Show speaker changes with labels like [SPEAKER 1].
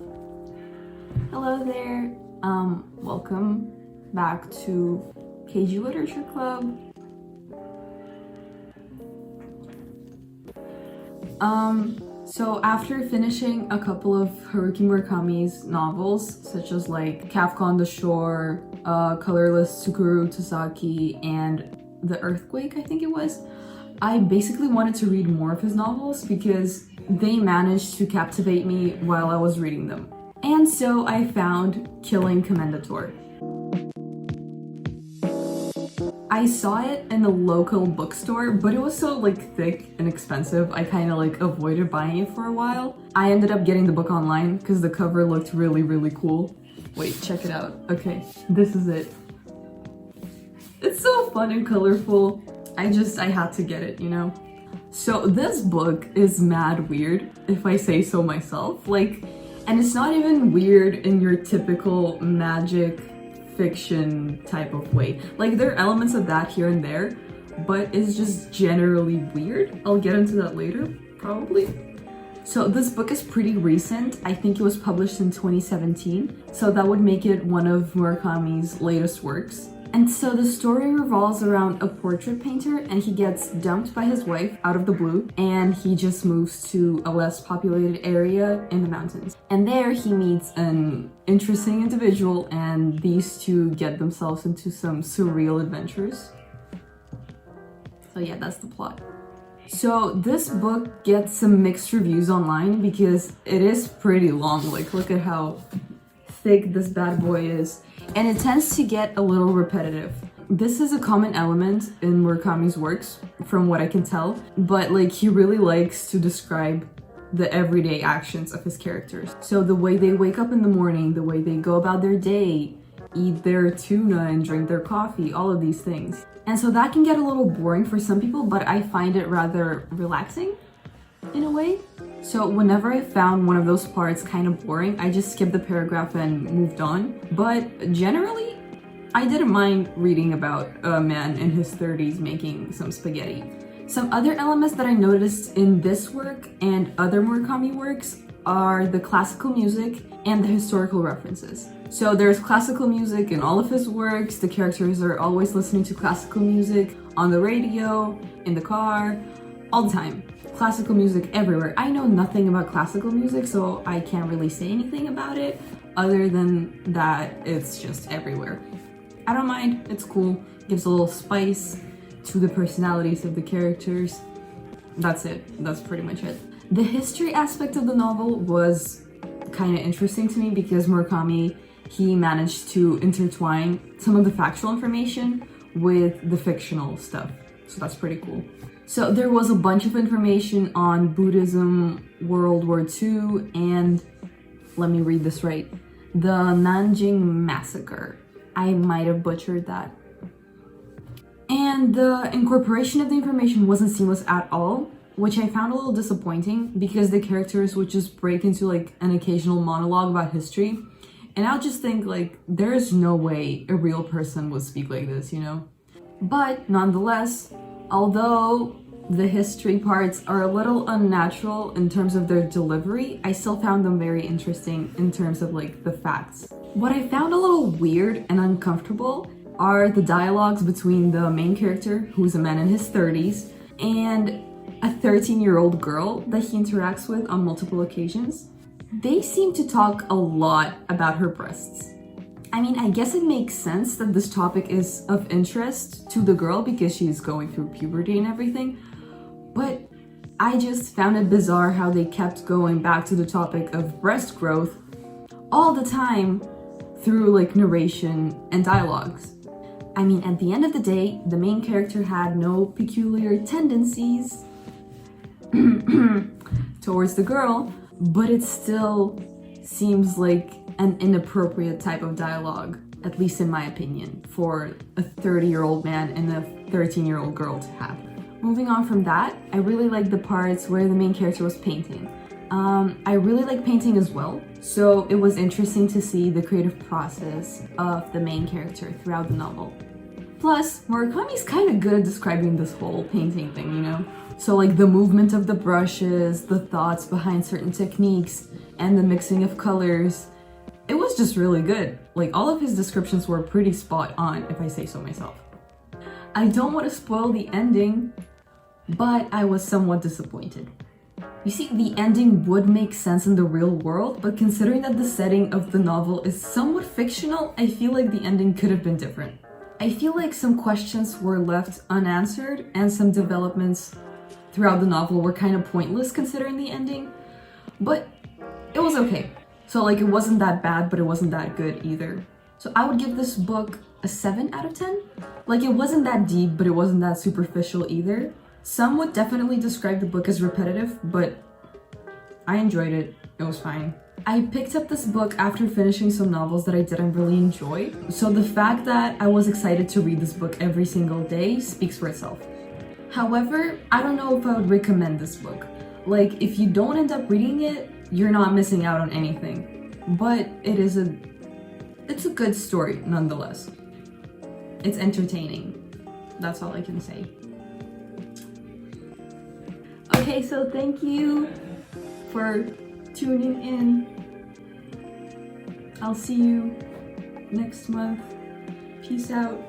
[SPEAKER 1] Hello there, welcome back to KG Literature Club. So after finishing a couple of Haruki Murakami's novels, such as like Kafka on the Shore, Colorless Tsukuru Tasaki, and The Earthquake, I think it was, I basically wanted to read more of his novels because they managed to captivate me while I was reading them. And so I found Killing Commendatore. I saw it in the local bookstore, but it was so like thick and expensive, I kind of like avoided buying it for a while. I ended up getting the book online because the cover looked really cool. Wait, check it out. Okay, this is it. It's so fun and colorful. I had to get it, you know? So this book is mad weird, if I say so myself. And it's not even weird in your typical magic fiction type of way. Like, there are elements of that here and there, but it's just generally weird. I'll get into that later, probably. So this book is pretty recent. I think it was published in 2017, so that would make it one of Murakami's latest works. And so the story revolves around a portrait painter, and he gets dumped by his wife out of the blue, and he just moves to a less populated area in the mountains. And there he meets an interesting individual, and these two get themselves into some surreal adventures. So yeah, that's the plot. So this book gets some mixed reviews online because it is pretty long. Like, look at how thick this bad boy is. And it tends to get a little repetitive. This is a common element in Murakami's works, from what I can tell, but like, he really likes to describe the everyday actions of his characters. So the way they wake up in the morning, the way they go about their day, eat their tuna and drink their coffee, all of these things. And so that can get a little boring for some people, but I find it rather relaxing in a way. So whenever I found one of those parts kind of boring, I just skipped the paragraph and moved on. But generally, I didn't mind reading about a man in his 30s making some spaghetti. Some other elements that I noticed in this work and other Murakami works are the classical music and the historical references. So there's classical music in all of his works. The characters are always listening to classical music on the radio, in the car, all the time. Classical music everywhere. I know nothing about classical music, so I can't really say anything about it other than that it's just everywhere. I don't mind, it's cool. Gives a little spice to the personalities of the characters. That's it. That's pretty much it. The history aspect of the novel was kind of interesting to me because Murakami, he managed to intertwine some of the factual information with the fictional stuff. So that's pretty cool. So there was a bunch of information on Buddhism, World War II, and let me read this right, the Nanjing Massacre. I might have butchered that. And the incorporation of the information wasn't seamless at all, which I found a little disappointing because the characters would just break into like an occasional monologue about history. And I'll just think like, there's no way a real person would speak like this, you know? But nonetheless, although the history parts are a little unnatural in terms of their delivery, I still found them very interesting in terms of like the facts. What I found a little weird and uncomfortable are the dialogues between the main character, who's a man in his 30s, and a 13-year-old girl that he interacts with on multiple occasions. They seem to talk a lot about her breasts. I mean, I guess it makes sense that this topic is of interest to the girl because she's going through puberty and everything, but I just found it bizarre how they kept going back to the topic of breast growth all the time through like narration and dialogues. I mean, at the end of the day, the main character had no peculiar tendencies towards the girl, but it still seems like an inappropriate type of dialogue, at least in my opinion, for a 30-year-old man and a 13-year-old girl to have. Moving on from that, I really like the parts where the main character was painting. I really like painting as well, so it was interesting to see the creative process of the main character throughout the novel. Plus, Murakami's kind of good at describing this whole painting thing, you know? So like the movement of the brushes, the thoughts behind certain techniques, and the mixing of colors, it was just really good. Like all of his descriptions were pretty spot on, if I say so myself. I don't want to spoil the ending, but I was somewhat disappointed. You see, the ending would make sense in the real world, but considering that the setting of the novel is somewhat fictional, I feel like the ending could have been different. I feel like some questions were left unanswered and some developments throughout the novel were kind of pointless considering the ending, but it was okay. So like it wasn't that bad, but it wasn't that good either. So I would give this book a 7 out of 10. Like it wasn't that deep, but it wasn't that superficial either. Some would definitely describe the book as repetitive, but I enjoyed it. It was fine. I picked up this book after finishing some novels that I didn't really enjoy. So the fact that I was excited to read this book every single day speaks for itself. However, I don't know if I would recommend this book. Like, if you don't end up reading it, you're not missing out on anything. But it's a good story nonetheless. It's entertaining. That's all I can say. Okay, so thank you for tuning in. I'll see you next month. Peace out.